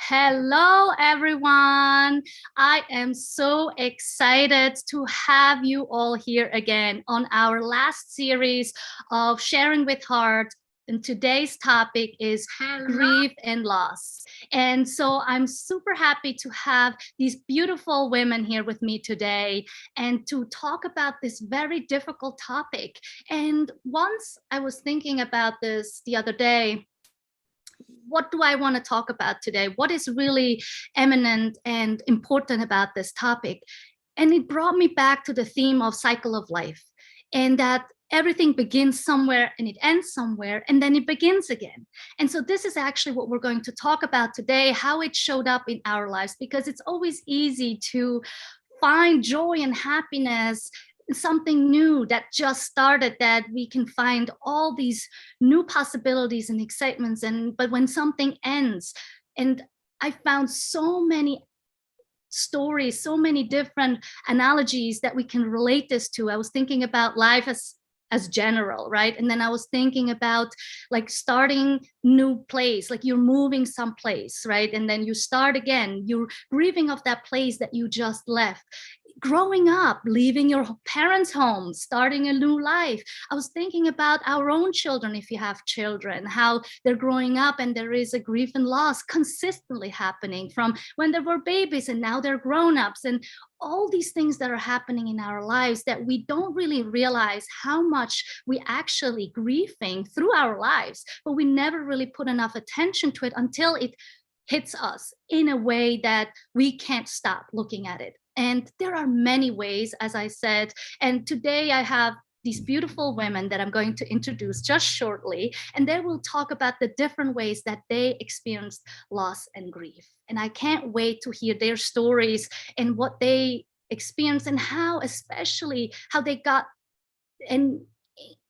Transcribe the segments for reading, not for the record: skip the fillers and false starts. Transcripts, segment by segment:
Hello, everyone. I am so excited to have you all here again on our last series of Sharing with Heart. And today's topic is grief and loss. And so I'm super happy to have these beautiful women here with me today and to talk about this very difficult topic. And once I was thinking about this the other day, what do I want to talk about today? What is really eminent and important about this topic? And it brought me back to the theme of cycle of life, and that everything begins somewhere and it ends somewhere and then it begins again. And so this is actually what we're going to talk about today, how it showed up in our lives, because it's always easy to find joy and happiness, something new that just started, that we can find all these new possibilities and excitements. But when something ends, and I found so many stories, so many different analogies that we can relate this to. I was thinking about life as general, right? And then I was thinking about like starting new place, like you're moving someplace, right? And then you start again, you're grieving of that place that you just left. Growing up, leaving your parents' home, starting a new life. I was thinking about our own children, if you have children, how they're growing up and there is a grief and loss consistently happening from when they were babies and now they're grown-ups, and all these things that are happening in our lives that we don't really realize how much we actually grieving through our lives, but we never really put enough attention to it until it hits us in a way that we can't stop looking at it. And there are many ways, as I said, and today I have these beautiful women that I'm going to introduce just shortly, and they will talk about the different ways that they experienced loss and grief. And I can't wait to hear their stories and what they experienced, and how, especially how they got and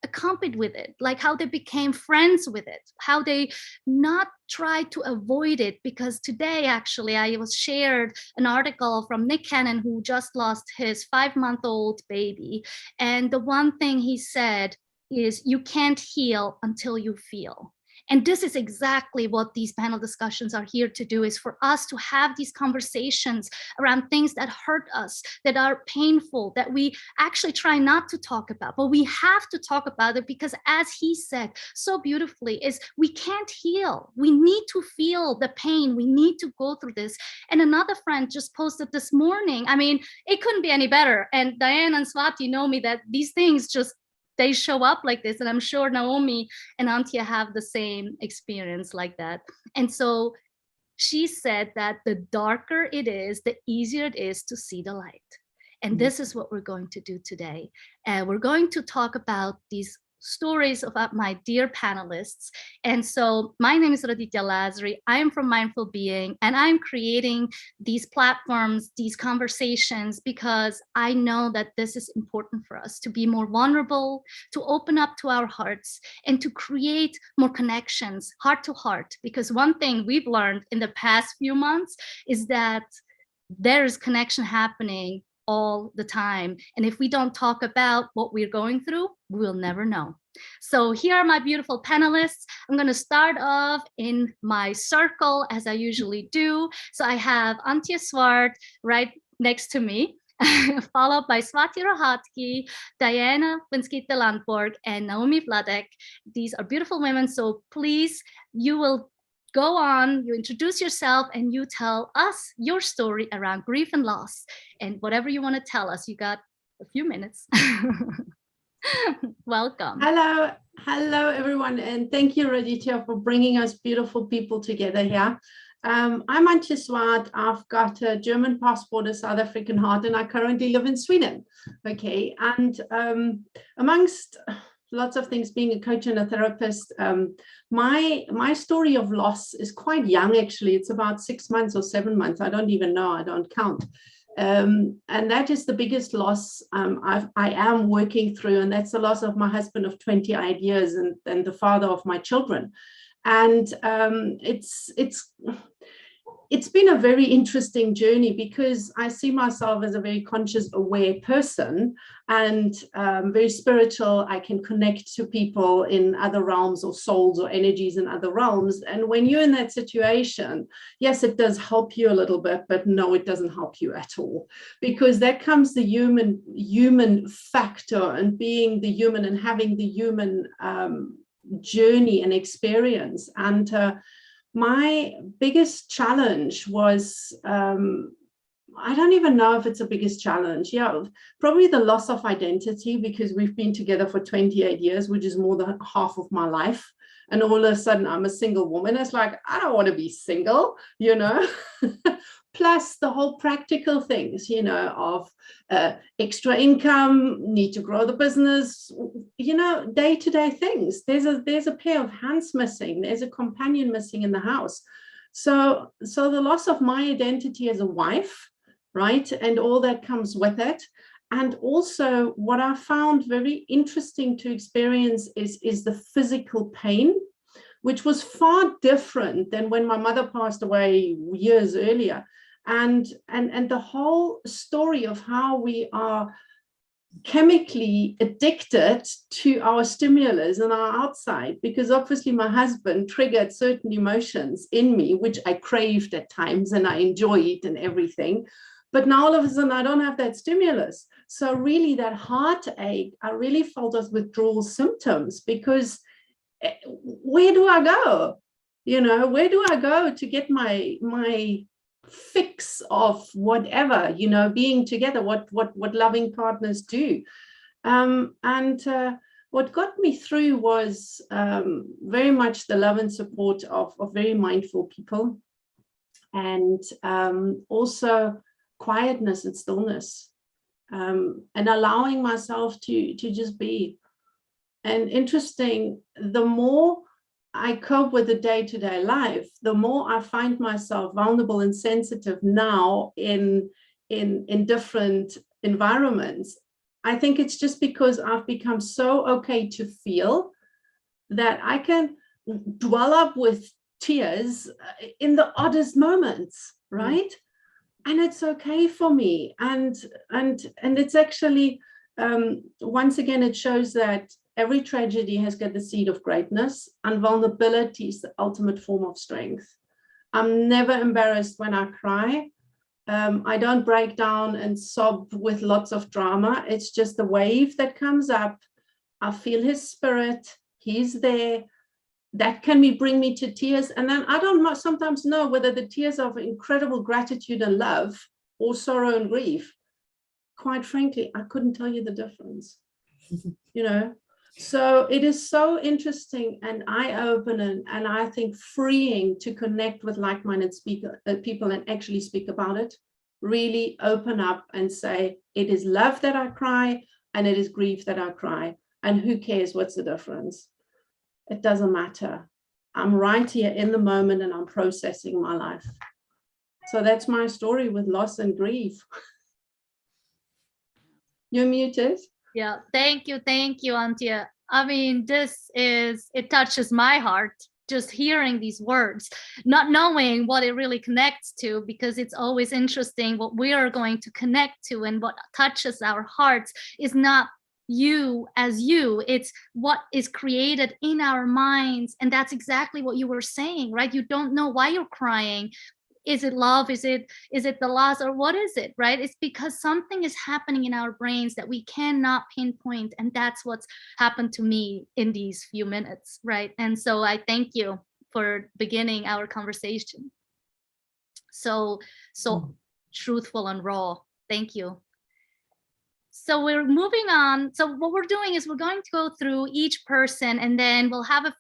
accompanied with it, like how they became friends with it, how they not try to avoid it. Because today, actually, I was shared an article from Nick Cannon, who just lost his 5-month-old baby. And the one thing he said is, you can't heal until you feel. And this is exactly what these panel discussions are here to do, is for us to have these conversations around things that hurt us, that are painful, that we actually try not to talk about, but we have to talk about it, because as he said so beautifully, is we can't heal. We need to feel the pain. We need to go through this. And another friend just posted this morning, I mean, it couldn't be any better. And Diane and Swati know me, that these things just, they show up like this. And I'm sure Naomi and Antje have the same experience like that. And so she said that the darker it is, the easier it is to see the light. And this is what we're going to do today. We're going to talk about these stories of my dear panelists. And so my name is Radhika Lazari. I am from Mindful Being, and I'm creating these platforms, these conversations, because I know that this is important for us to be more vulnerable, to open up to our hearts, and to create more connections, heart to heart. Because one thing we've learned in the past few months is that there's connection happening all the time. And if we don't talk about what we're going through, we will never know. So here are my beautiful panelists. I'm going to start off in my circle, as I usually do. So I have Antje Swart right next to me, followed by Swati Rohatki, Diana Winskite-Landborg, and Naomi Vladek. These are beautiful women. So please, you will go on, you introduce yourself, and you tell us your story around grief and loss, and whatever you want to tell us. You got a few minutes. Welcome. Hello everyone, and thank you, Radhika, for bringing us beautiful people together here. I'm Antje Swart. I've got a German passport, a South African heart, and I currently live in Sweden. Okay, and amongst lots of things, being a coach and a therapist, my story of loss is quite young, actually. It's about 6 months or 7 months. I don't even know. I don't count. And that is the biggest loss I am working through, and that's the loss of my husband of 28 years and the father of my children. And it's been a very interesting journey because I see myself as a very conscious, aware person and very spiritual. I can connect to people in other realms or souls or energies in other realms. And when you're in that situation, yes, it does help you a little bit, but no, it doesn't help you at all, because that comes the human factor and being the human and having the human journey and experience. And my biggest challenge was, I don't even know if it's a biggest challenge. Yeah, probably the loss of identity, because we've been together for 28 years, which is more than half of my life. And all of a sudden I'm a single woman. It's like, I don't want to be single, you know. Plus the whole practical things, you know, of extra income, need to grow the business, you know, day-to-day things. There's a pair of hands missing. There's a companion missing in the house. So the loss of my identity as a wife, right, and all that comes with it. And also what I found very interesting to experience is the physical pain, which was far different than when my mother passed away years earlier. And the whole story of how we are chemically addicted to our stimulus and our outside, because obviously my husband triggered certain emotions in me, which I craved at times and I enjoyed and everything. But now all of a sudden I don't have that stimulus. So really that heartache, I really felt as withdrawal symptoms, because where do I go? You know, where do I go to get my fix of whatever, you know, being together, what loving partners do. What got me through was very much the love and support of very mindful people, and also quietness and stillness, and allowing myself to just be. And interesting, the more I cope with the day-to-day life, the more I find myself vulnerable and sensitive now in different environments. I think it's just because I've become so okay to feel that I can dwell up with tears in the oddest moments, right? And it's okay for me. And it's actually, once again, it shows that every tragedy has got the seed of greatness, and vulnerability is the ultimate form of strength. I'm never embarrassed when I cry. I don't break down and sob with lots of drama. It's just the wave that comes up. I feel his spirit. He's there. That can bring me to tears. And then I don't sometimes know whether the tears are of incredible gratitude and love or sorrow and grief. Quite frankly, I couldn't tell you the difference, you know. So it is so interesting and eye-opening, and I think freeing to connect with like-minded people and actually speak about it. Really open up and say, it is love that I cry and it is grief that I cry. And who cares what's the difference? It doesn't matter. I'm right here in the moment and I'm processing my life. So that's my story with loss and grief. You're muted. Yeah, thank you, Antje. I mean, it touches my heart just hearing these words, not knowing what it really connects to, because it's always interesting what we are going to connect to, and what touches our hearts is not you as you, it's what is created in our minds. And that's exactly what you were saying, right? You don't know why you're crying. Is it love? Is it the loss, or what is it, right? It's because something is happening in our brains that we cannot pinpoint, and that's what's happened to me in these few minutes, right? And so I thank you for beginning our conversation so truthful and raw. Thank you. So we're moving on. So what we're doing is we're going to go through each person, and then we'll have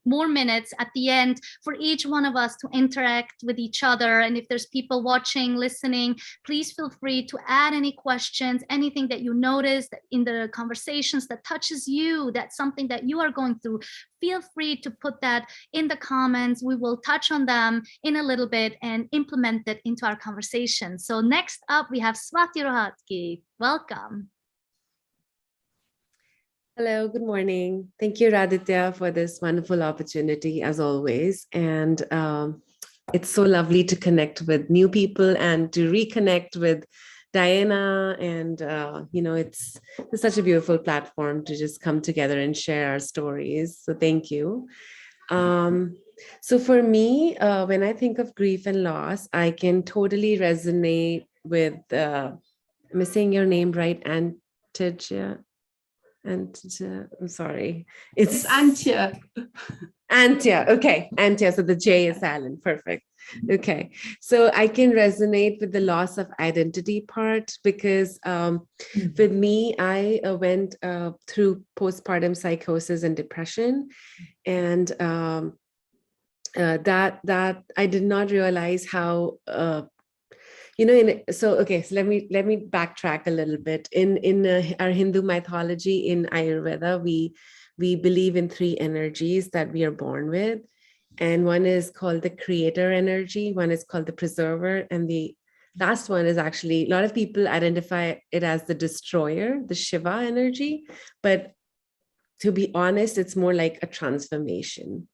more minutes at the end for each one of us to interact with each other. And if there's people watching, listening, please feel free to add any questions, anything that you notice that in the conversations that touches you, that's something that you are going through. Feel free to put that in the comments. We will touch on them in a little bit and implement it into our conversation. So next up, we have Swati Rohatgi. Welcome. Hello, good morning. Thank you, Raditya, for this wonderful opportunity, as always. And it's so lovely to connect with new people and to reconnect with Diana. And, it's such a beautiful platform to just come together and share our stories. So thank you. So for me, when I think of grief and loss, I can totally resonate with, am I saying your name right? Antija? Antija, I'm sorry. It's Antje. Antia. Okay. Antia. So the J is silent. Perfect. Okay. So I can resonate with the loss of identity part because with me, I went through postpartum psychosis and depression. And that I did not realize how so let me backtrack a little bit. In our Hindu mythology, in Ayurveda, we believe in three energies that we are born with, and one is called the creator energy, one is called the preserver, and the last one is actually, a lot of people identify it as the destroyer, the Shiva energy, but to be honest, it's more like a transformation.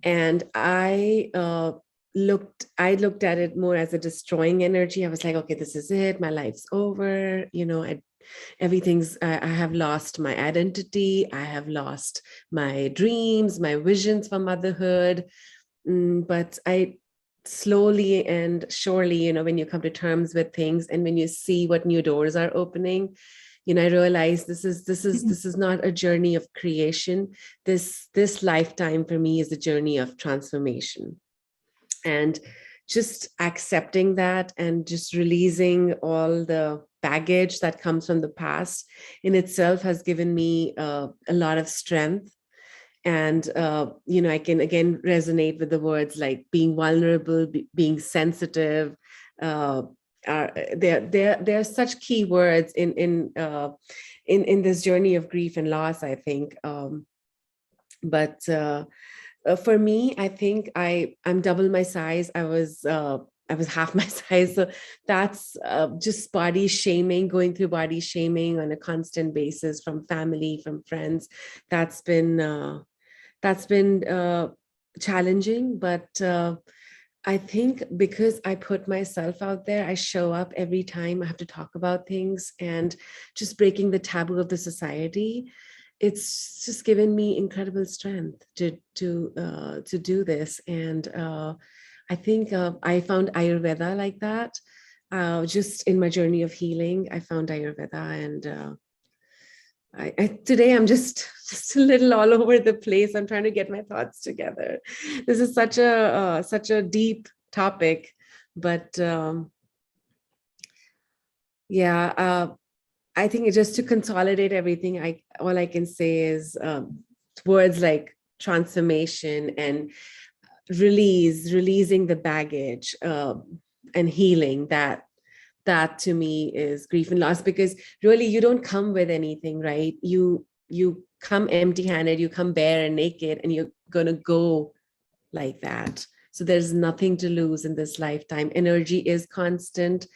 And I looked at it more as a destroying energy. I was like, okay, this is it. My life's over. I have lost my identity. I have lost my dreams, my visions for motherhood. But I slowly and surely, when you come to terms with things and when you see what new doors are opening, I realized this is not a journey of creation. This lifetime for me is a journey of transformation. And just accepting that and just releasing all the baggage that comes from the past in itself has given me a lot of strength. And, I can again resonate with the words like being vulnerable, being sensitive. They're such key words in this journey of grief and loss, I think. But for me, I think I'm double my size. I was half my size. So that's just body shaming, going through body shaming on a constant basis from family, from friends. That's been challenging, but I think because I put myself out there, I show up every time I have to talk about things, and just breaking the taboo of the society, it's just given me incredible strength to do this. And I think I found Ayurveda like that. Just in my journey of healing, I found Ayurveda, and today I'm just a little all over the place. I'm trying to get my thoughts together. This is such a deep topic, but I think just to consolidate everything, all I can say is words like transformation and releasing the baggage and healing. That to me is grief and loss, because really you don't come with anything, right? You come empty-handed, you come bare and naked, and you're gonna go like that. So there's nothing to lose in this lifetime. Energy is constant,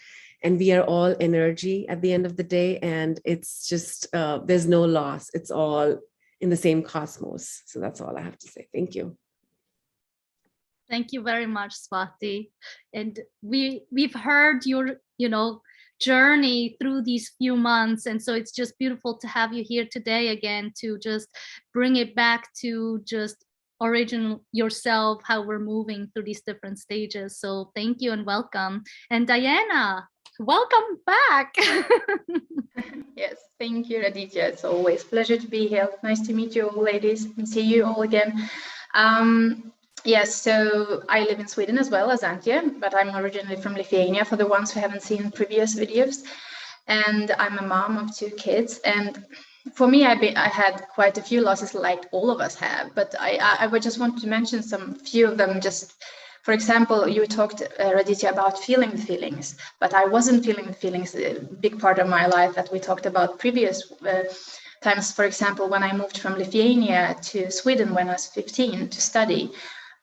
and we are all energy at the end of the day. And it's just there's no loss. It's all in the same cosmos. So that's all I have to say. Thank you. Thank you very much, Swati. And we've heard your, journey through these few months. And so it's just beautiful to have you here today again, to just bring it back to just original yourself, how we're moving through these different stages. So thank you and welcome. And Diana, welcome back. Yes, thank you, Radhika. It's always a pleasure to be here. Nice to meet you all, ladies, and see you all again. Yes, so I live in Sweden as well as Antje, but I'm originally from Lithuania, for the ones who haven't seen previous videos. And I'm a mom of 2 kids. And for me, I had quite a few losses, like all of us have. But I would just want to mention some few of them. Just, for example, you talked, Radhika, about feeling the feelings, but I wasn't feeling the feelings. A big part of my life that we talked about previous times. For example, when I moved from Lithuania to Sweden when I was 15 to study,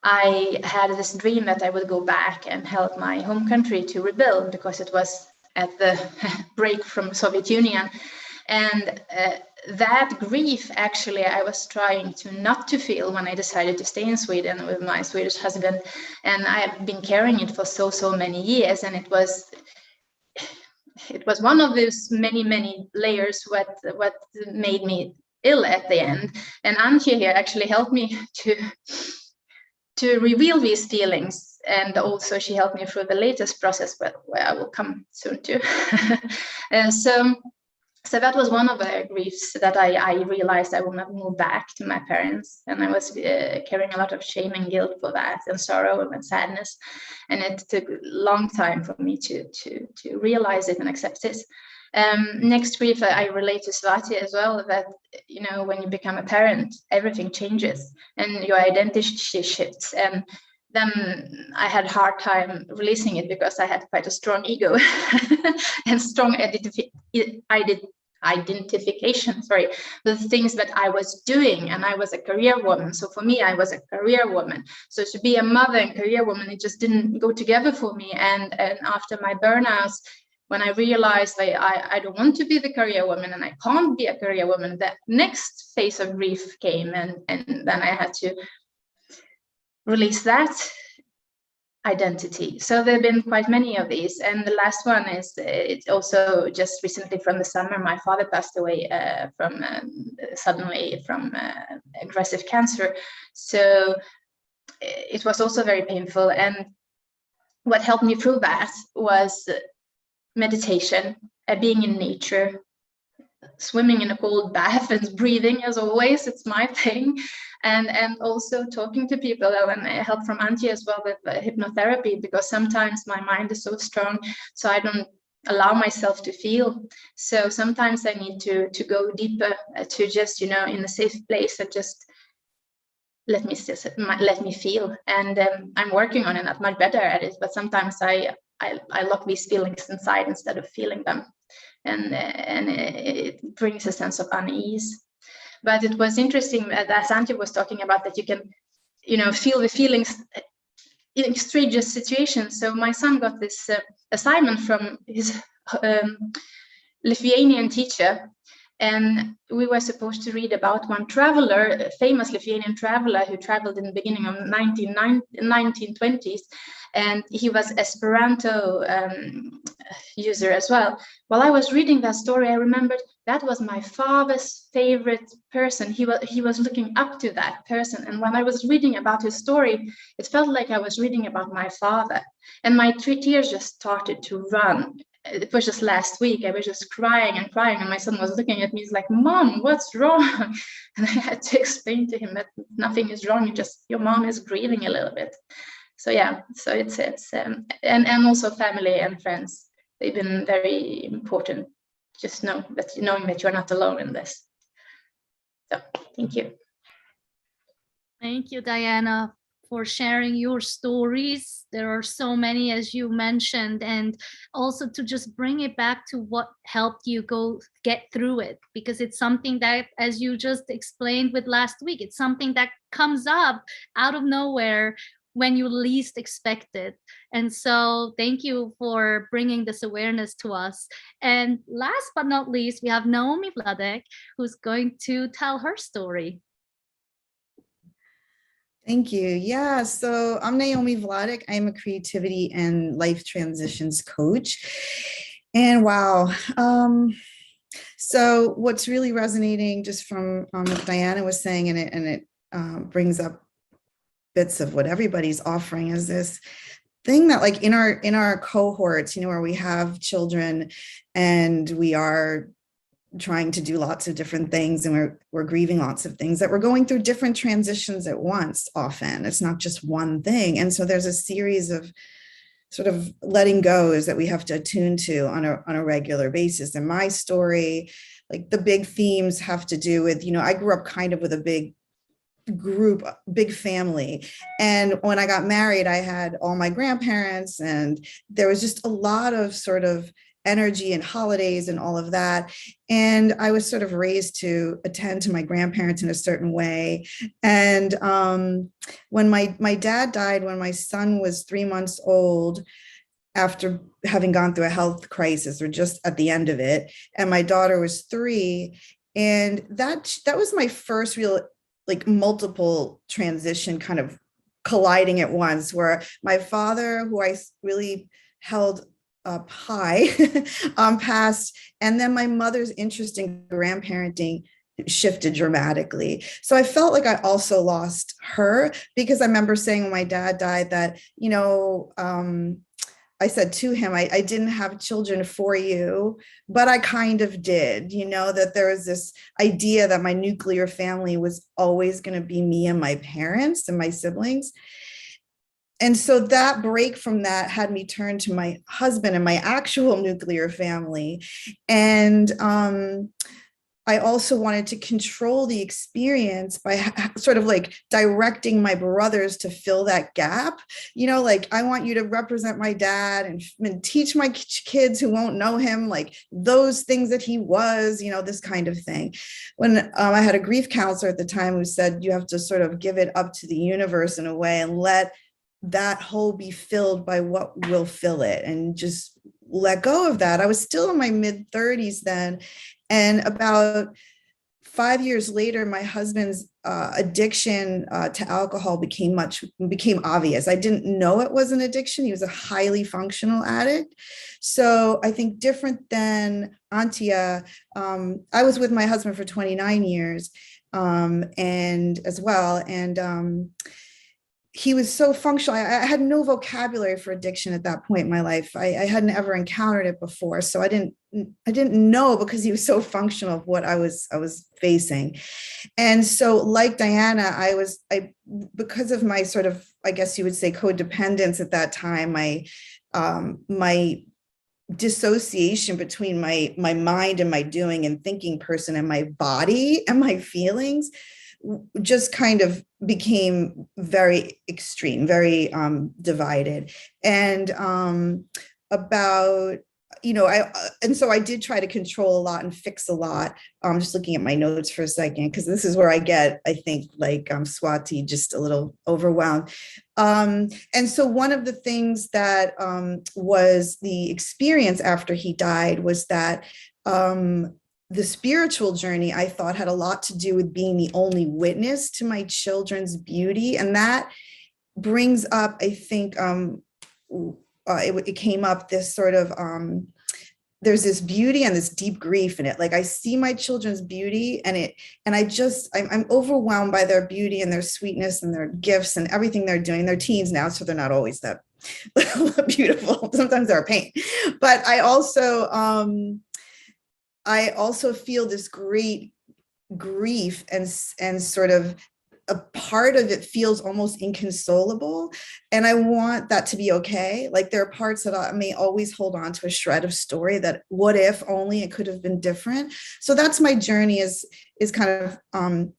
I had this dream that I would go back and help my home country to rebuild, because it was at the break from Soviet Union. And that grief, actually, I was trying to not to feel when I decided to stay in Sweden with my Swedish husband, and I have been carrying it for so many years, and it was one of those many layers what made me ill at the end. And Antje here actually helped me to reveal these feelings, and also she helped me through the latest process, where I will come soon to. So that was one of the griefs that I realized I will not move back to my parents, and I was carrying a lot of shame and guilt for that, and sorrow and sadness, and it took a long time for me to realize it and accept it. Next grief, I relate to Swati as well, that, you know, when you become a parent, everything changes and your identity shifts. And then I had a hard time releasing it because I had quite a strong ego and strong identification, with things that I was doing, and I was a career woman. So for me, I was a career woman. So to be a mother and career woman, it just didn't go together for me. And after my burnouts, when I realized I don't want to be the career woman and I can't be a career woman, the next phase of grief came, and then I had to release that identity. So there have been quite many of these, and the last one is, it's also just recently from the summer. My father passed away suddenly from aggressive cancer, so it was also very painful. And what helped me through that was meditation, being in nature, swimming in a cold bath and breathing, as always. It's my thing. And also talking to people, and help from Antje as well with hypnotherapy, because sometimes my mind is so strong, so I don't allow myself to feel. So sometimes I need to go deeper, to just, you know, in a safe place, and just let me feel. And I'm working on it, not much better at it, but sometimes I lock these feelings inside instead of feeling them, and it brings a sense of unease. But it was interesting, as Antje was talking about, that you can, you know, feel the feelings in strange situations. So my son got this assignment from his Lithuanian teacher, and we were supposed to read about one traveler, a famous Lithuanian traveler who traveled in the beginning of 1920s, and he was Esperanto user as well. While I was reading that story, I remembered that was my father's favorite person. He was looking up to that person, and when I was reading about his story, it felt like I was reading about my father, and my tears just started to run. It was just last week. I was just crying and crying, and my son was looking at me. He's like, "Mom, what's wrong?" And I had to explain to him that nothing is wrong. Just your mom is grieving a little bit. So yeah, so it's and also family and friends. They've been very important. Just knowing that you're not alone in this. So thank you. Thank you, Diana, for sharing your stories. There are so many, as you mentioned, and also to just bring it back to what helped you get through it, because it's something that, as you just explained with last week, it's something that comes up out of nowhere when you least expect it. And so thank you for bringing this awareness to us. And last but not least, we have Naomi Vladek, who's going to tell her story. Thank you. Yeah, so I'm Naomi Vladek. I'm a creativity and life transitions coach. And wow. So what's really resonating just from what Diana was saying, and it brings up bits of what everybody's offering, is this thing that, like, in our cohorts, you know, where we have children and we are trying to do lots of different things, and we're grieving lots of things, that we're going through different transitions at once. Often it's not just one thing, and so there's a series of sort of letting goes that we have to attune to on a regular basis. And my story, like, the big themes have to do with, you know, I grew up kind of with a big group, big family, and when I got married, I had all my grandparents, and there was just a lot of sort of energy and holidays and all of that. And I was sort of raised to attend to my grandparents in a certain way. And when my dad died, when my son was 3 months old, after having gone through a health crisis, or just at the end of it, and my daughter was 3, And that was my first real, like, multiple transition kind of colliding at once, where my father, who I really held up high, passed, and then my mother's interest in grandparenting shifted dramatically. So I felt like I also lost her, because I remember saying when my dad died that, I said to him, I didn't have children for you, but I kind of did, that there was this idea that my nuclear family was always going to be me and my parents and my siblings. And so that break from that had me turn to my husband and my actual nuclear family. And I also wanted to control the experience by sort of like directing my brothers to fill that gap. Like, I want you to represent my dad and teach my kids who won't know him, like, those things that he was, this kind of thing. When I had a grief counselor at the time who said, you have to sort of give it up to the universe in a way and let that hole be filled by what will fill it, and just let go of that. I was still in my mid 30s then. And about 5 years later, my husband's addiction to alcohol became obvious. I didn't know it was an addiction. He was a highly functional addict. So I think different than Antia, I was with my husband for 29 years, and as well. And he was so functional. I had no vocabulary for addiction at that point in my life. I hadn't ever encountered it before. So I didn't know, because he was so functional, of what I was facing. And so, like Diana, because of my sort of, I guess you would say, codependence at that time, my dissociation between my mind and my doing and thinking person and my body and my feelings just kind of became very extreme, very divided. And and so I did try to control a lot and fix a lot. Just looking at my notes for a second, because this is where I get, I think, like Swati, just a little overwhelmed. And so one of the things that was the experience after he died was that the spiritual journey, I thought, had a lot to do with being the only witness to my children's beauty. And that brings up, I think, it came up this sort of, there's this beauty and this deep grief in it. Like, I see my children's beauty and I'm overwhelmed by their beauty and their sweetness and their gifts and everything they're doing. They're teens now, so they're not always that beautiful. Sometimes they're a pain. But I also feel this great grief, and sort of a part of it feels almost inconsolable. And I want that to be okay. Like, there are parts that I may always hold on to a shred of story that, what if only it could have been different. So that's my journey, is kind of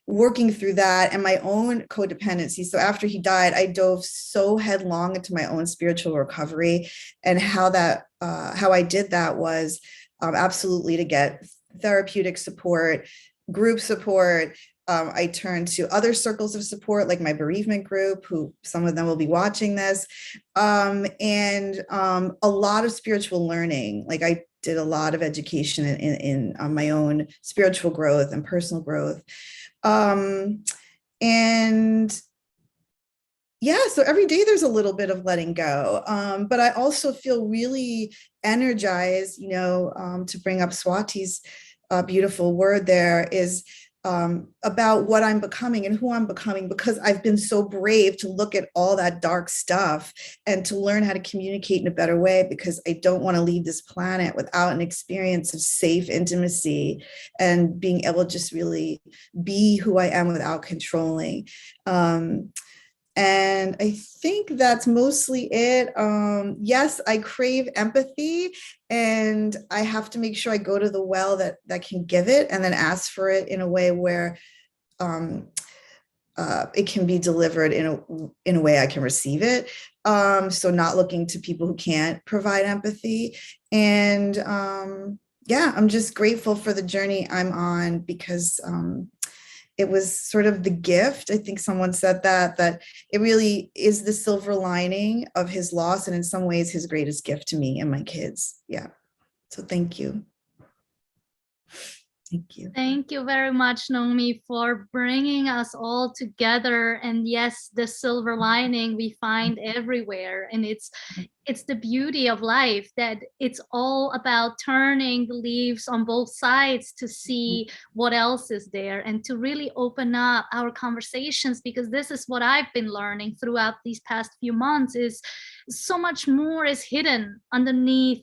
working through that and my own codependency. So after he died, I dove so headlong into my own spiritual recovery, and how I did that was absolutely to get therapeutic support, group support. I turned to other circles of support, like my bereavement group, who some of them will be watching this, and a lot of spiritual learning. Like, I did a lot of education in my own spiritual growth and personal growth. And yeah, so every day there's a little bit of letting go. But I also feel really energized, to bring up Swati's beautiful word there, is about what I'm becoming and who I'm becoming, because I've been so brave to look at all that dark stuff and to learn how to communicate in a better way, because I don't want to leave this planet without an experience of safe intimacy and being able to just really be who I am without controlling. And I think that's mostly it. Yes, I crave empathy, and I have to make sure I go to the well that can give it, and then ask for it in a way where it can be delivered in a way I can receive it. So not looking to people who can't provide empathy. And yeah, I'm just grateful for the journey I'm on, because it was sort of the gift. I think someone said that it really is the silver lining of his loss, and in some ways his greatest gift to me and my kids. Yeah. So thank you. Thank you. Thank you very much, Naomi, for bringing us all together. And yes, the silver lining we find everywhere. And it's the beauty of life, that it's all about turning the leaves on both sides to see what else is there and to really open up our conversations, because this is what I've been learning throughout these past few months, is so much more is hidden underneath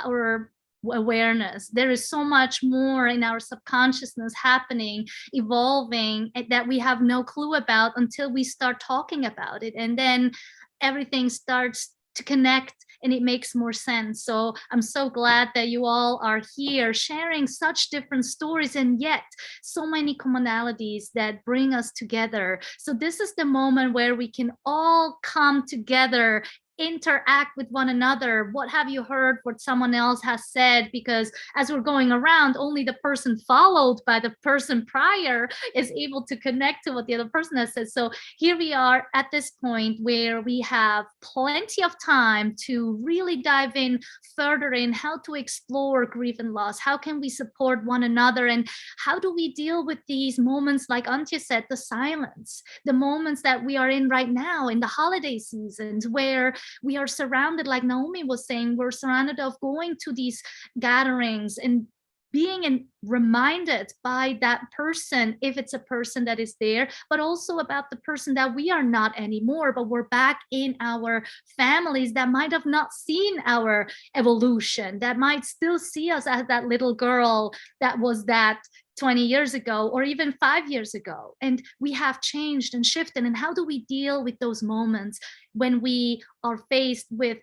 our awareness. There is so much more in our subconsciousness happening, evolving, that we have no clue about until we start talking about it, and then everything starts to connect and it makes more sense. So I'm so glad that you all are here sharing such different stories, and yet so many commonalities that bring us together. So this is the moment where we can all come together, interact with one another. What have you heard what someone else has said? Because as we're going around, only the person followed by the person prior is able to connect to what the other person has said. So here we are at this point where we have plenty of time to really dive in further in how to explore grief and loss. How can we support one another, and how do we deal with these moments, like Antje said, the silence, the moments that we are in right now in the holiday seasons, where we are surrounded, like Naomi was saying, we're surrounded of going to these gatherings and being reminded by that person, if it's a person that is there, but also about the person that we are not anymore, but we're back in our families that might have not seen our evolution, that might still see us as that little girl that was that 20 years ago, or even 5 years ago. And we have changed and shifted. And how do we deal with those moments when we are faced with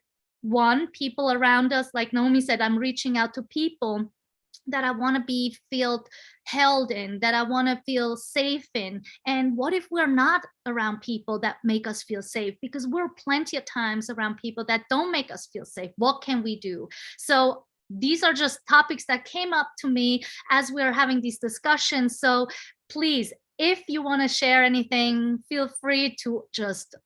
people around us? Like Naomi said, I'm reaching out to people that I want to be feel held in, that I want to feel safe in. And what if we're not around people that make us feel safe? Because we're plenty of times around people that don't make us feel safe. What can we do? So these are just topics that came up to me as we're having these discussions. So please, if you want to share anything, feel free to just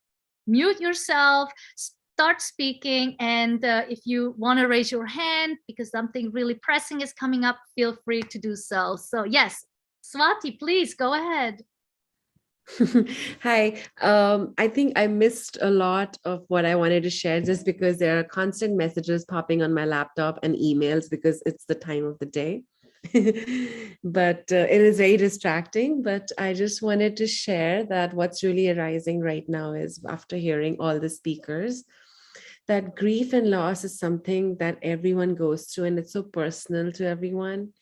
mute yourself, start speaking. And if you want to raise your hand because something really pressing is coming up, feel free to do so. So yes, Swati, please go ahead. Hi. I think I missed a lot of what I wanted to share just because there are constant messages popping on my laptop and emails because it's the time of the day. But it is very distracting. But I just wanted to share that what's really arising right now is, after hearing all the speakers, that grief and loss is something that everyone goes through, and it's so personal to everyone.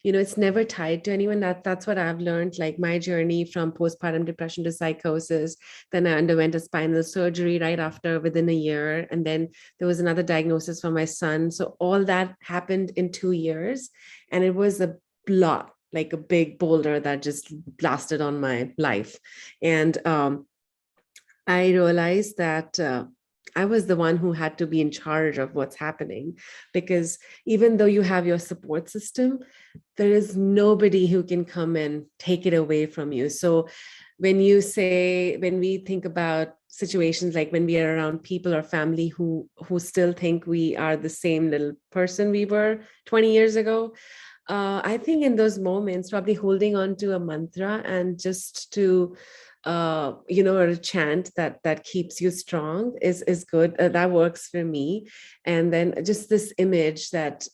You know, it's never tied to anyone. That's what I've learned. Like my journey from postpartum depression to psychosis, then I underwent a spinal surgery right after, within a year, and then there was another diagnosis for my son. So all that happened in 2 years, and it was a lot, like a big boulder that just blasted on my life. And I realized that I was the one who had to be in charge of what's happening, because even though you have your support system, there is nobody who can come and take it away from you. So when we think about situations like when we are around people or family who still think we are the same little person we were 20 years ago, I think in those moments, probably holding on to a mantra and just to or a chant that keeps you strong is good. That works for me. And then just this image that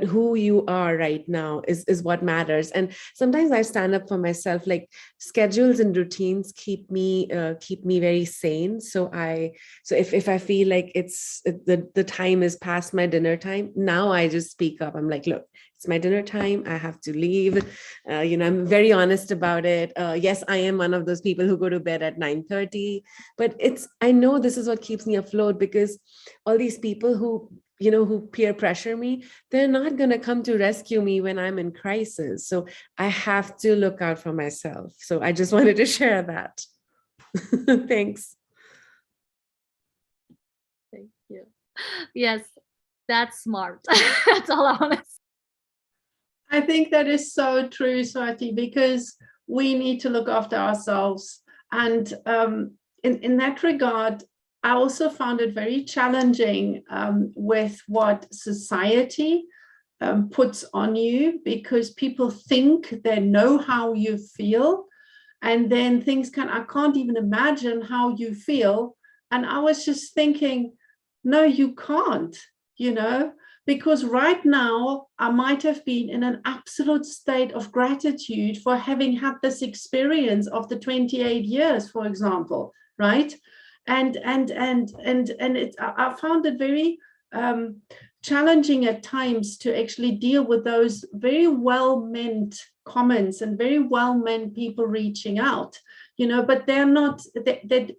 who you are right now is what matters. And sometimes I stand up for myself. Like schedules and routines keep me very sane. So if I feel like the time is past my dinner time, now I just speak up. I'm like, look, it's my dinner time. I have to leave. I'm very honest about it. Yes, I am one of those people who go to bed at 9:30, but I know this is what keeps me afloat, because all these people who peer pressure me, they're not going to come to rescue me when I'm in crisis. So I have to look out for myself. So I just wanted to share that. Thanks. Thank you. Yes, that's smart. That's all I want to say. I think that is so true, Swati, because we need to look after ourselves. And in that regard, I also found it very challenging with what society puts on you, because people think they know how you feel, and then I can't even imagine how you feel. And I was just thinking, no, you can't, because right now I might have been in an absolute state of gratitude for having had this experience of the 28 years, for example, right? And I found it very challenging at times to actually deal with those very well-meant comments and very well-meant people reaching out, but they're not, they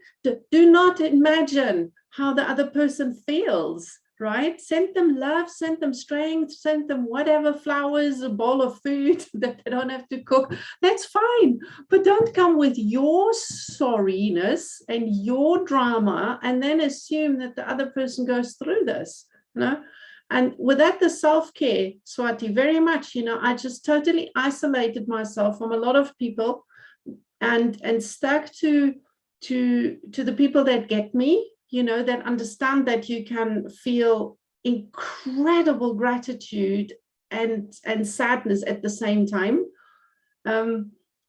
do not imagine how the other person feels, right? Send them love, send them strength, send them whatever, flowers, a bowl of food that they don't have to cook. That's fine. But don't come with your sorriness and your drama and then assume that the other person goes through this, And with that, the self-care, Swati, very much, I just totally isolated myself from a lot of people and stuck to the people that get me, that understand that you can feel incredible gratitude and sadness at the same time,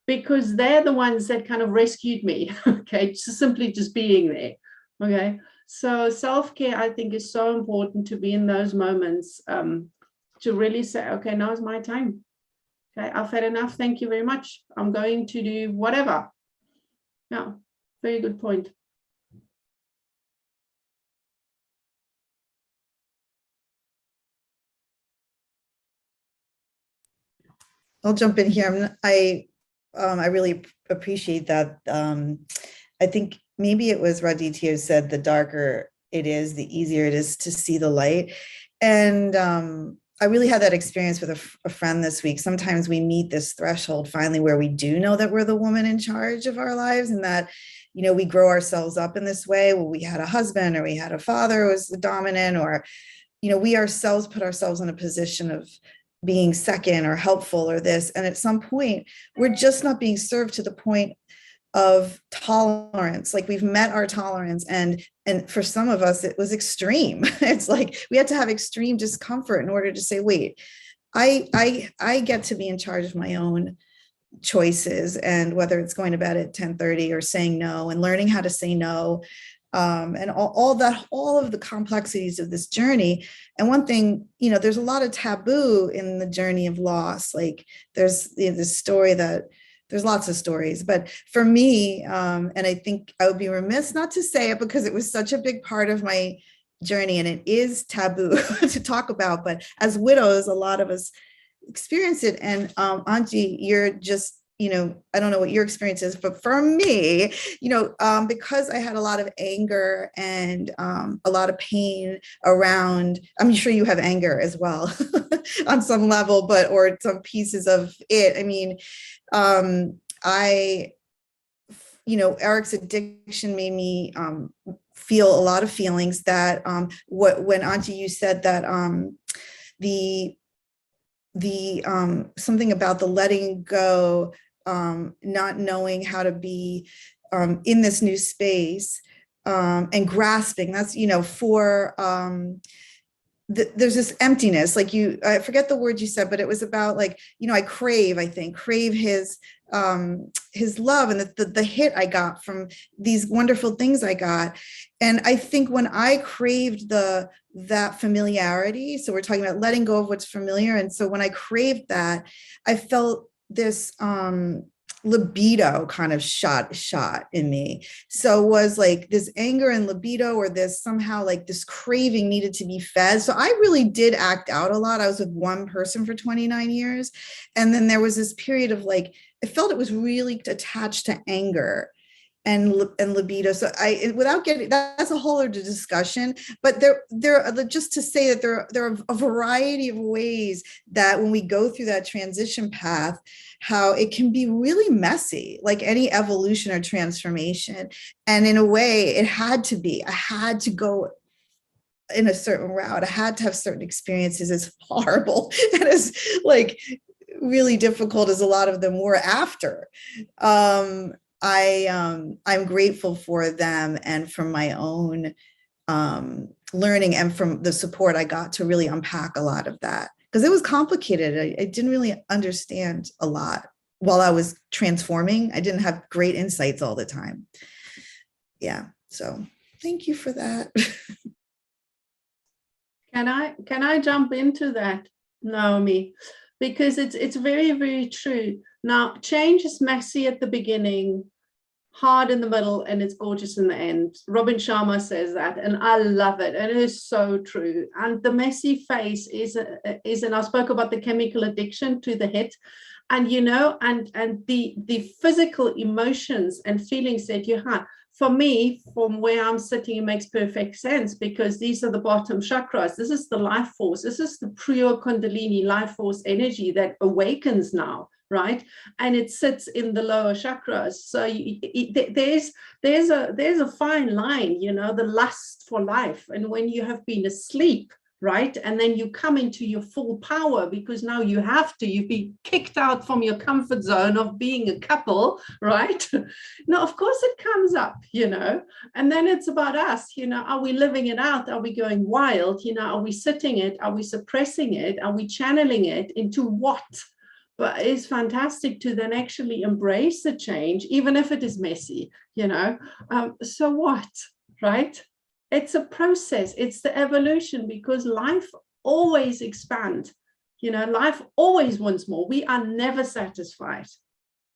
because they're the ones that kind of rescued me, okay, simply just being there, okay? So self-care, I think, is so important, to be in those moments, to really say, okay, now is my time. Okay, I've had enough. Thank you very much. I'm going to do whatever. Yeah, very good point. I'll jump in here. I really appreciate that. I think maybe it was Raditya who said the darker it is, the easier it is to see the light. And I really had that experience with a friend this week. Sometimes we meet this threshold finally where we do know that we're the woman in charge of our lives, and that, we grow ourselves up in this way. Well, we had a husband or we had a father who was the dominant, or, we ourselves put ourselves in a position of being second or helpful or this. And at some point, we're just not being served to the point of tolerance. Like, we've met our tolerance, and for some of us it was extreme. It's like we had to have extreme discomfort in order to say, wait, I get to be in charge of my own choices, and whether it's going to bed at 10:30 or saying no, and learning how to say no, and all of the complexities of this journey. And one thing, there's a lot of taboo in the journey of loss. Like, there's this story that there's lots of stories, but for me, and I think I would be remiss not to say it because it was such a big part of my journey, and it is taboo to talk about, but as widows, a lot of us experience it. And Anji, you're just, I don't know what your experience is, but for me, because I had a lot of anger and a lot of pain around, I'm sure you have anger as well on some level, or some pieces of it. I mean, Eric's addiction made me feel a lot of feelings that when Auntie, you said that the something about the letting go, not knowing how to be in this new space, and grasping, that's, there's this emptiness, like I forget the word you said, but it was about, like, I crave his love, and the hit I got from these wonderful things I got. And I think when I craved that familiarity, so we're talking about letting go of what's familiar. And so when I craved that, I felt this libido kind of shot in me. So it was like this anger and libido, or this somehow like this craving needed to be fed. So I really did act out a lot. I was with one person for 29 years. And then there was this period of, like, I felt it was really attached to anger and libido. So without getting, that's a whole other discussion, but there are, just to say that there are a variety of ways that when we go through that transition path, how it can be really messy, like any evolution or transformation. And in a way, I had to go in a certain route. I had to have certain experiences, as horrible and as, like, really difficult as a lot of them were after. I'm grateful for them, and from my own learning, and from the support I got to really unpack a lot of that. because it was complicated. I didn't really understand a lot while I was transforming. I didn't have great insights all the time. Yeah. So thank you for that. Can I jump into that, Naomi? Because it's very, very true. Now, change is messy at the beginning, hard in the middle, and it's gorgeous in the end. Robin Sharma says that, and I love it. And it is so true. And the messy phase is, and I spoke about the chemical addiction to the hit. And, you know, and the physical emotions and feelings that you have. For me, from where I'm sitting, it makes perfect sense, because these are the bottom chakras. This is the life force. This is the pure Kundalini life force energy that awakens now, right? And it sits in the lower chakras. So there's a fine line, you know, the lust for life. And when you have been asleep, right, and then you come into your full power, because now you've been kicked out from your comfort zone of being a couple, right? Now, of course it comes up, you know, and then it's about us, you know, are we living it out? Are we going wild? You know, are we sitting it? Are we suppressing it? Are we channeling it into what? But it's fantastic to then actually embrace the change, even if it is messy, you know. So what, right? It's a process. It's the evolution, because life always expands. You know, life always wants more. We are never satisfied.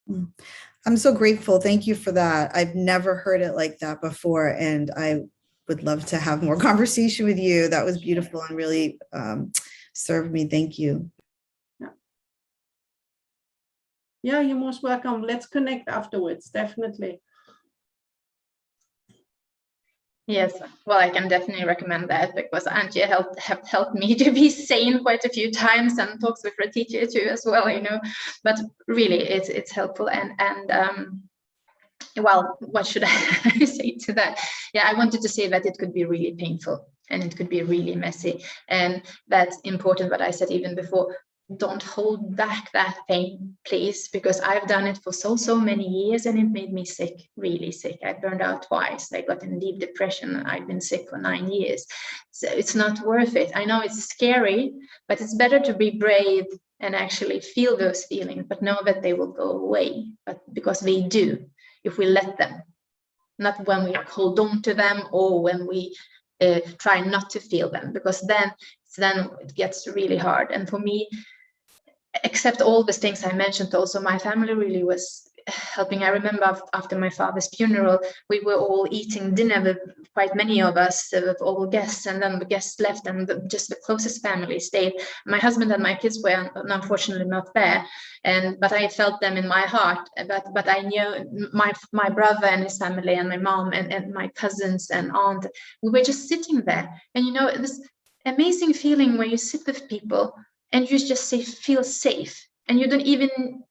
I'm so grateful. Thank you for that. I've never heard it like that before. And I would love to have more conversation with you. That was beautiful and really served me. Thank you. Yeah, you're most welcome. Let's connect afterwards, definitely. Yes, well, I can definitely recommend that, because Antje have helped me to be sane quite a few times, and talks with Radhikas too as well, you know. But really, it's helpful. And well, what should I say to that? Yeah, I wanted to say that it could be really painful, and it could be really messy, and that's important. What I said even before. Don't hold back that pain, please, because I've done it for so many years, and it made me sick, really sick. I burned out twice. I got in deep depression. I've been sick for 9 years. So it's not worth it. I know it's scary, but it's better to be brave and actually feel those feelings, but know that they will go away. But because they do, if we let them, not when we hold on to them, or when we try not to feel them, because then it gets really hard. And for me, except all the things I mentioned, also my family really was helping. I remember after my father's funeral, we were all eating dinner with quite many of us, with all guests, and then the guests left, and just the closest family stayed. My husband and my kids were unfortunately not there, but I felt them in my heart. But I knew my brother and his family, and my mom and my cousins and aunt. We were just sitting there, and you know, this amazing feeling where you sit with people and you just feel safe, and you don't even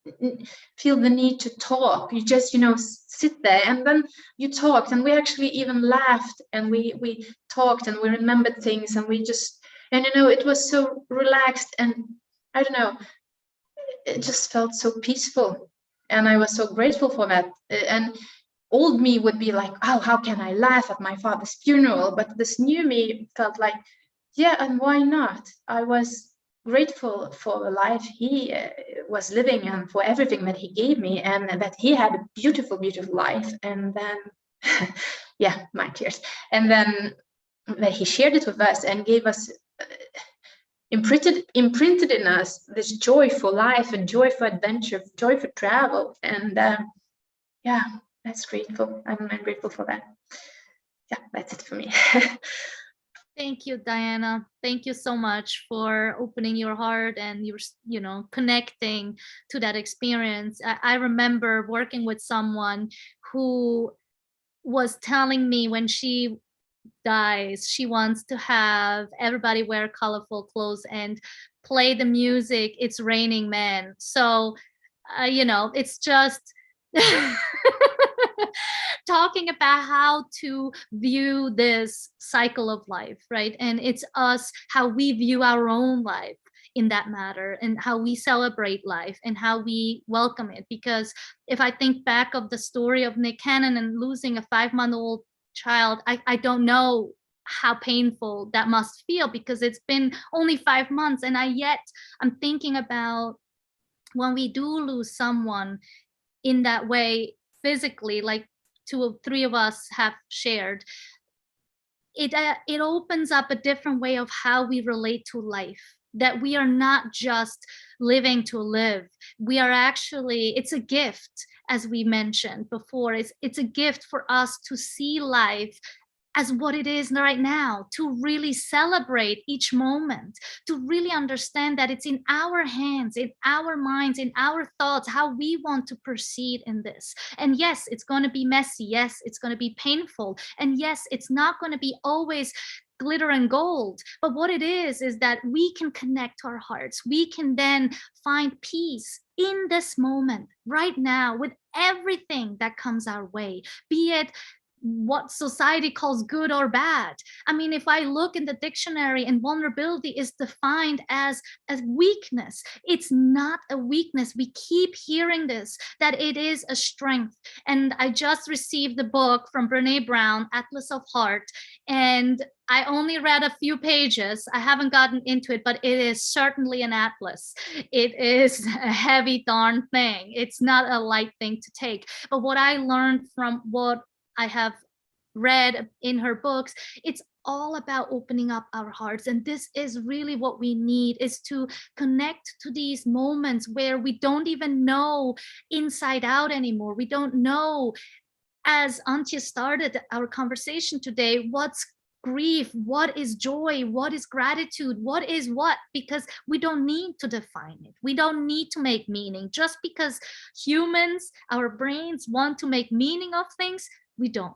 feel the need to talk. You just, you know, sit there, and then you talked, and we actually even laughed, and we talked, and we remembered things, and we just, and you know, it was so relaxed, and I don't know, it just felt so peaceful, and I was so grateful for that. And old me would be like, oh, how can I laugh at my father's funeral? But this new me felt like, yeah, and why not? I was grateful for the life he was living, and for everything that he gave me, and that he had a beautiful life. And then yeah, my tears. And then that he shared it with us and gave us imprinted in us this joy for life, and joy for adventure, joy for travel. And yeah, that's grateful. I'm grateful for that. Yeah, that's it for me. Thank you, Diana. Thank you so much for opening your heart and you know, connecting to that experience. I remember working with someone who was telling me when she dies, she wants to have everybody wear colorful clothes and play the music, It's Raining Men. So, you know, it's just talking about how to view this cycle of life, right? And it's us, how we view our own life in that matter, and how we celebrate life and how we welcome it. Because if I think back of the story of Nick Cannon and losing a 5-month-old child, I don't know how painful that must feel, because it's been only 5 months, and I'm thinking about when we do lose someone in that way physically, like 2 or 3 of us have shared. It opens up a different way of how we relate to life, that we are not just living to live. We are actually, it's a gift, as we mentioned before. It's a gift for us to see life as what it is right now, to really celebrate each moment, to really understand that it's in our hands, in our minds, in our thoughts, how we want to proceed in this. And yes, it's going to be messy. Yes, it's going to be painful. And yes, it's not going to be always glitter and gold. But what it is that we can connect to our hearts. We can then find peace in this moment, right now, with everythh that comes our way, be it what society calls good or bad. I mean, if I look in the dictionary, and vulnerability is defined as weakness. It's not a weakness. We keep hearing this, that it is a strength. And I just received the book from Brene Brown, Atlas of Heart, and I only read a few pages. I haven't gotten into it, but it is certainly an atlas. It is a heavy darn thing. It's not a light thing to take. But what I learned from what I have read in her books, it's all about opening up our hearts. And this is really what we need, is to connect to these moments where we don't even know inside out anymore. We don't know, as Antje started our conversation today, what's grief, what is joy, what is gratitude, what is what, because we don't need to define it. We don't need to make meaning. Just because humans, our brains want to make meaning of things, we don't.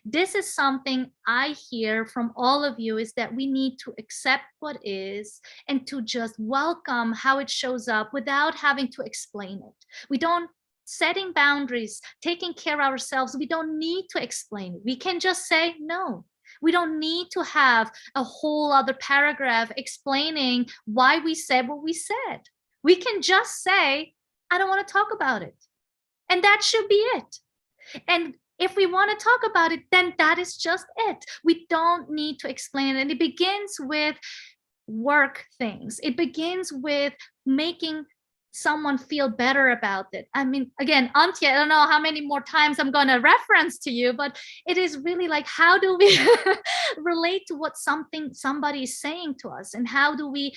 This is something I hear from all of you, is that we need to accept what is and to just welcome how it shows up without having to explain it. We don't, setting boundaries, taking care of ourselves, we don't need to explain it. We can just say no. We don't need to have a whole other paragraph explaining why we said what we said. We can just say, I don't want to talk about it. And that should be it. And if we want to talk about it, then that is just it. We don't need to explain it. And it begins with work things. It begins with making someone feel better about it. I mean, again, Antje, I don't know how many more times I'm going to reference to you, but it is really like, how do we relate to what somebody is saying to us? And how do we,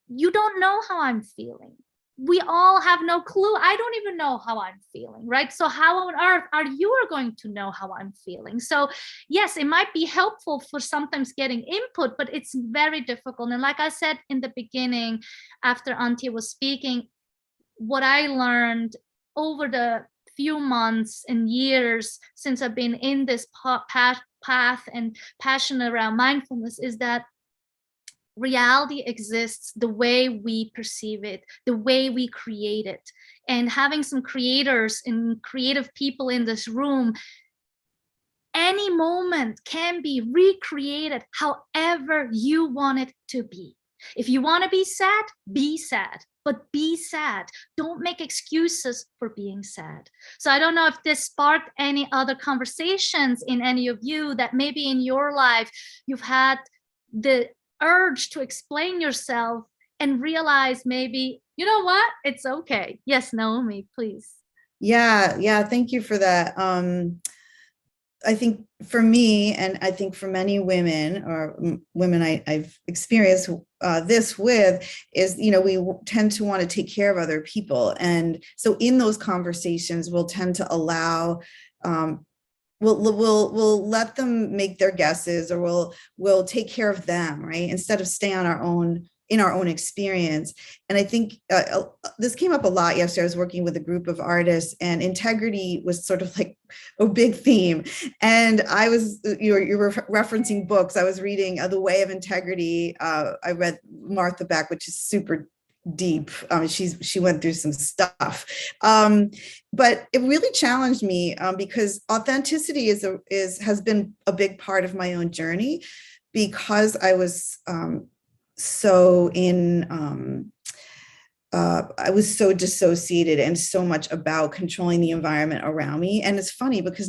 you don't know how I'm feeling. We all have no clue. I don't even know how I'm feeling, right? So how on earth are you going to know how I'm feeling? So yes, it might be helpful for sometimes getting input, but it's very difficult. And like I said in the beginning, after Antje was speaking, what I learned over the few months and years since I've been in this path and passion around mindfulness is that reality exists the way we perceive it, the way we create it. And having some creators and creative people in this room, any moment can be recreated however you want it to be. If you want to be sad, but be sad. Don't make excuses for being sad. So I don't know if this sparked any other conversations in any of you, that maybe in your life you've had the urge to explain yourself and realize maybe, you know what, it's okay. Yes, Naomi, please. Yeah, thank you for that. I think for me, and I think for many women, or women I've experienced this with, is, we tend to want to take care of other people. And so in those conversations, we'll tend to allow, we'll let them make their guesses, or we'll take care of them, right? Instead of stay on in our own experience. And I think this came up a lot yesterday. I was working with a group of artists, and integrity was sort of like a big theme. And I was, you were referencing books. I was reading The Way of Integrity. I read Martha Beck, which is super deep. She went through some stuff. But it really challenged me because authenticity has been a big part of my own journey, because I was I was so dissociated and so much about controlling the environment around me. And it's funny because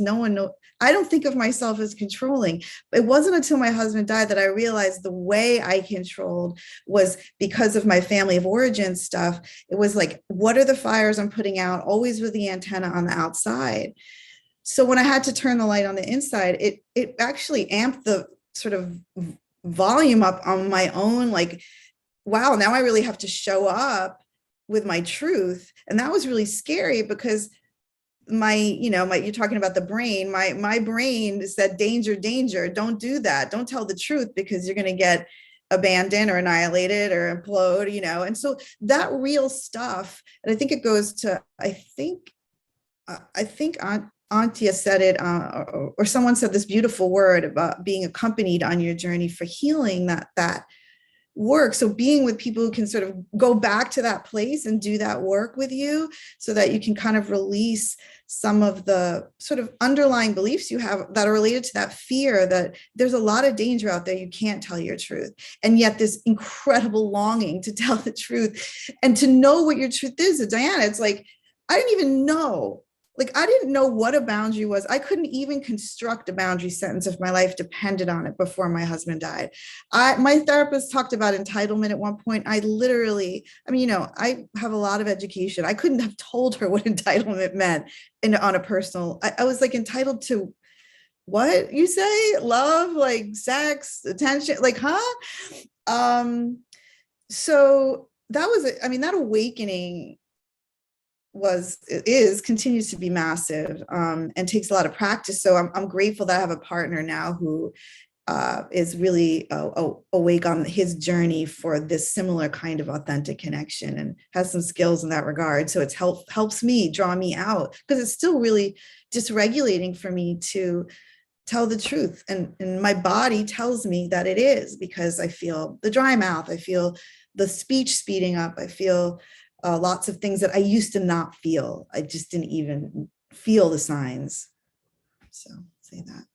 I don't think of myself as controlling. It wasn't until my husband died that I realized the way I controlled was because of my family of origin stuff. It was like, what are the fires I'm putting out? Always with the antenna on the outside. So when I had to turn the light on the inside, it actually amped the sort of volume up on my own, like, wow, now I really have to show up with my truth. And that was really scary because you're talking about the brain, my brain said, danger, danger, don't do that. Don't tell the truth because you're going to get abandoned or annihilated or implode, And so that real stuff, and I think it goes to, I think Antia said it, or someone said this beautiful word about being accompanied on your journey for healing, that work. So being with people who can sort of go back to that place and do that work with you so that you can kind of release some of the sort of underlying beliefs you have that are related to that fear that there's a lot of danger out there. You can't tell your truth. And yet this incredible longing to tell the truth and to know what your truth is. Diana, it's like, I didn't even know. Like, I didn't know what a boundary was. I couldn't even construct a boundary sentence if my life depended on it before my husband died. My therapist talked about entitlement at one point. I have a lot of education. I couldn't have told her what entitlement meant on a personal, I was like, entitled to what you say? Love, like sex, attention, like, huh? So that was, that awakening continues to be massive, and takes a lot of practice. So I'm grateful that I have a partner now who is really awake on his journey for this similar kind of authentic connection and has some skills in that regard. So it helps me draw me out, because it's still really dysregulating for me to tell the truth. And my body tells me that it is, because I feel the dry mouth, I feel the speech speeding up, I feel lots of things that I used to not feel. I just didn't even feel the signs. So say that.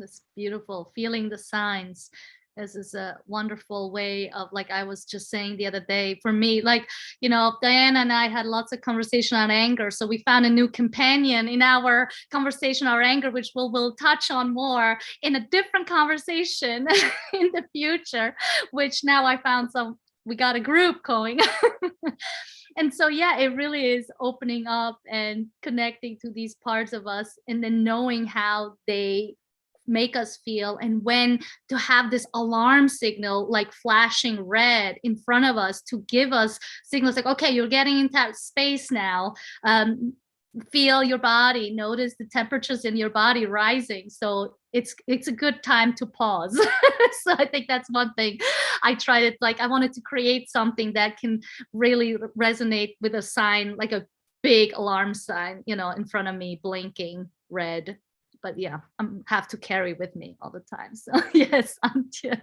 That's beautiful. Feeling the signs. This is a wonderful way of, like I was just saying the other day, for me, like, Diana and I had lots of conversation on anger. So we found a new companion in our conversation on anger, which we'll touch on more in a different conversation in the future, which now I found we got a group going. And so, yeah, it really is opening up and connecting to these parts of us, and then knowing how they make us feel, and when to have this alarm signal like flashing red in front of us to give us signals like, okay, you're getting into that space now. Feel your body, notice the temperatures in your body rising. So it's a good time to pause. So I think that's one thing I tried. It like I wanted to create something that can really resonate with a sign, like a big alarm sign, in front of me, blinking red. But yeah, I have to carry with me all the time. So yes, Antje.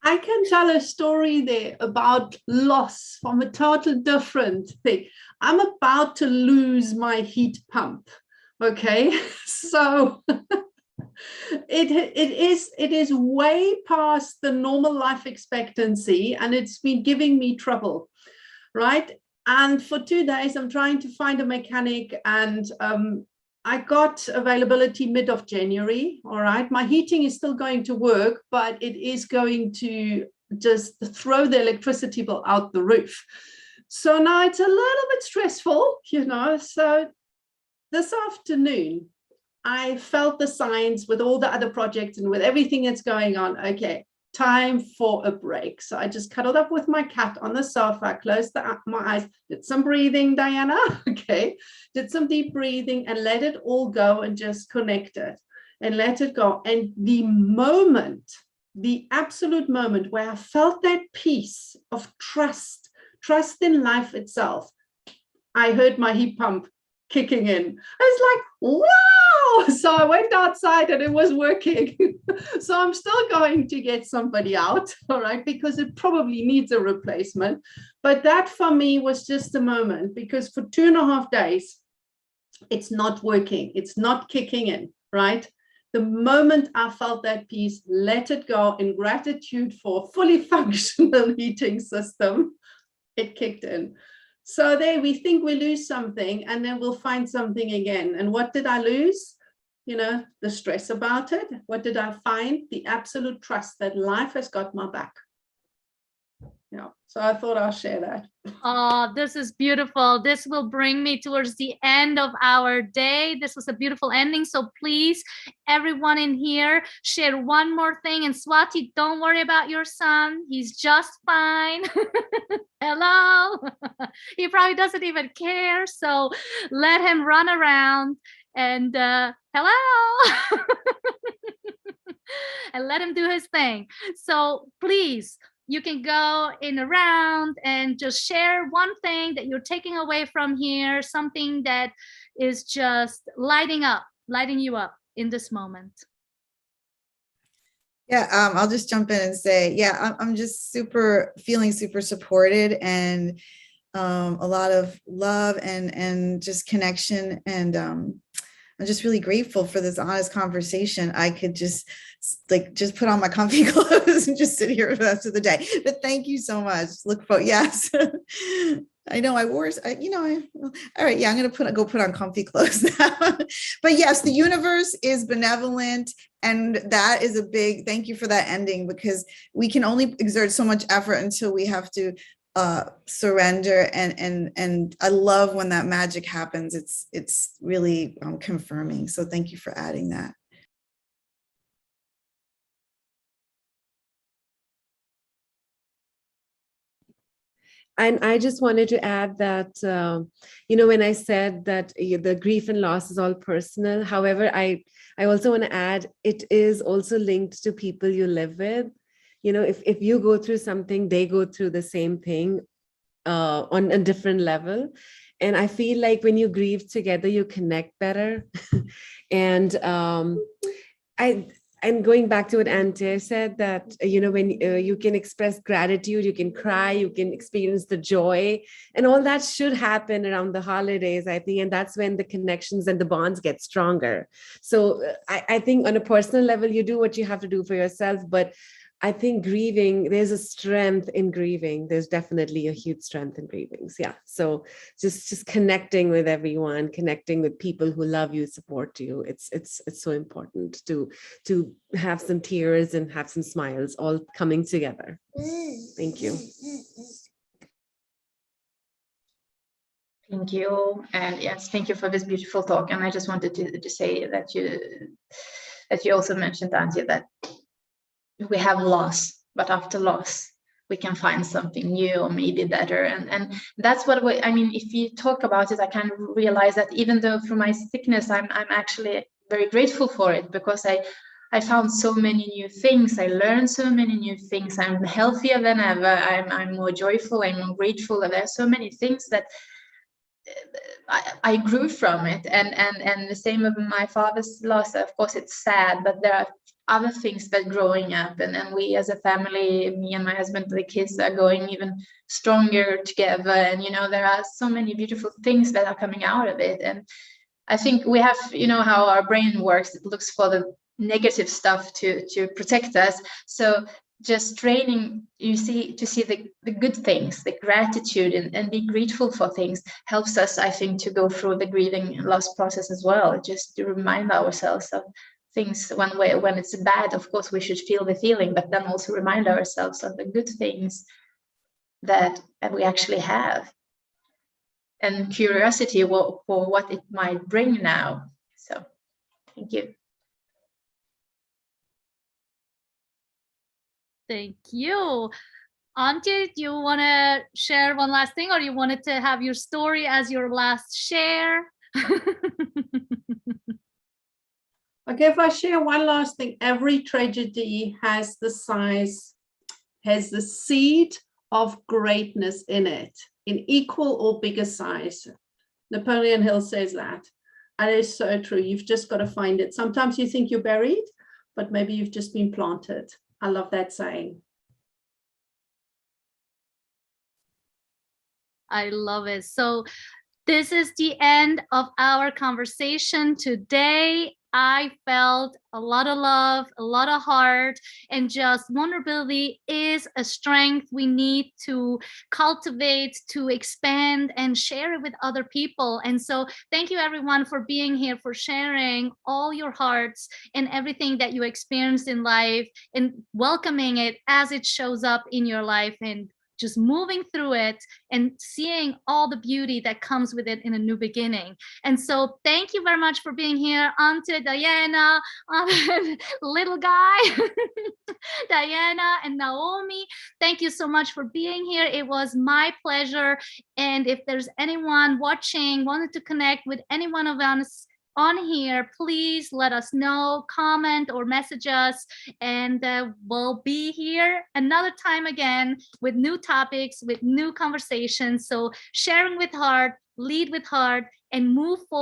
I can tell a story there about loss from a total different thing. I'm about to lose my heat pump. Okay, so it is way past the normal life expectancy, and it's been giving me trouble, right? And for 2 days, I'm trying to find a mechanic, and I got availability mid of January. All right. My heating is still going to work, but it is going to just throw the electricity bill out the roof. So now it's a little bit stressful, So this afternoon, I felt the signs with all the other projects and with everything that's going on. Okay, time for a break. So I just cuddled up with my cat on the sofa, closed my eyes, did some breathing, Diana, okay, did some deep breathing and let it all go and just connect it and let it go. And the absolute moment where I felt that peace of trust in life itself, I heard my heat pump kicking in. I was like, wow! So I went outside and it was working. So I'm still going to get somebody out, all right, because it probably needs a replacement. But that for me was just a moment, because for 2.5 days, it's not working. It's not kicking in, right? The moment I felt that peace, let it go in gratitude for a fully functional heating system, it kicked in. So there we think we lose something and then we'll find something again. And what did I lose? You know, the stress about it. What did I find? The absolute trust that life has got my back. Yeah, so I thought I'll share that. Oh, this is beautiful. This will bring me towards the end of our day. This was a beautiful ending. So please, everyone in here, share one more thing. And Swati, don't worry about your son. He's just fine. Hello. He probably doesn't even care. So let him run around and hello. And let him do his thing. So please, you can go in a round and just share one thing that you're taking away from here, something that is just lighting you up in this moment. Yeah, I'll just jump in and say, yeah, I'm just feeling super supported, and a lot of love and just connection. And I'm just really grateful for this honest conversation. I could just put on my comfy clothes and just sit here for the rest of the day. But thank you so much. Look for, yes. I know I wore, all right. Yeah, I'm going to go put on comfy clothes now. But yes, the universe is benevolent. And that is a big, thank you for that ending, because we can only exert so much effort until we have to surrender. And I love when that magic happens. It's really confirming. So thank you for adding that. And I just wanted to add that, when I said that the grief and loss is all personal, however, I also want to add, it is also linked to people you live with. If you go through something, they go through the same thing on a different level. And I feel like when you grieve together, you connect better. And going back to what Ante said, that, when you can express gratitude, you can cry, you can experience the joy, and all that should happen around the holidays, I think. And that's when the connections and the bonds get stronger. So I think on a personal level, you do what you have to do for yourself. But I think grieving, there's a strength in grieving. There's definitely a huge strength in grieving. So, yeah. So just connecting with everyone, connecting with people who love you, support you. It's so important to have some tears and have some smiles all coming together. Thank you. Thank you. And yes, thank you for this beautiful talk. And I just wanted to say that you also mentioned, Antje, that we have loss, but after loss, we can find something new or maybe better. And that's what if you talk about it, I kind of realize that even though through my sickness, I'm actually very grateful for it, because I found so many new things. I learned so many new things. I'm healthier than ever. I'm more joyful. I'm more grateful. There are so many things that I grew from it. And the same with my father's loss. Of course, it's sad, but there are other things that growing up, and we as a family, me and my husband, the kids, are going even stronger together. And there are so many beautiful things that are coming out of it. And I think we have, how our brain works, it looks for the negative stuff to protect us. So just training, to see the good things, the gratitude, and be grateful for things helps us, I think, to go through the grieving and loss process as well. Just to remind ourselves of things when it's bad. Of course, we should feel the feeling, but then also remind ourselves of the good things that we actually have, and curiosity for what it might bring now. So thank you. Thank you. Antje, do you want to share one last thing, or you wanted to have your story as your last share? Okay, if I share one last thing, every tragedy has the seed of greatness in it, in equal or bigger size. Napoleon Hill says that. And it is so true. You've just got to find it. Sometimes you think you're buried, but maybe you've just been planted. I love that saying. I love it. So this is the end of our conversation today. I felt a lot of love, a lot of heart, and just vulnerability is a strength we need to cultivate, to expand and share it with other people. And so thank you everyone for being here, for sharing all your hearts and everything that you experienced in life and welcoming it as it shows up in your life and just moving through it and seeing all the beauty that comes with it in a new beginning. And so thank you very much for being here, Ante, Diana, little guy, Diana and Naomi. Thank you so much for being here. It was my pleasure. And if there's anyone watching, wanted to connect with any one of us on here, please let us know, comment or message us, and we'll be here another time again with new topics, with new conversations. So sharing with heart, lead with heart, and move forward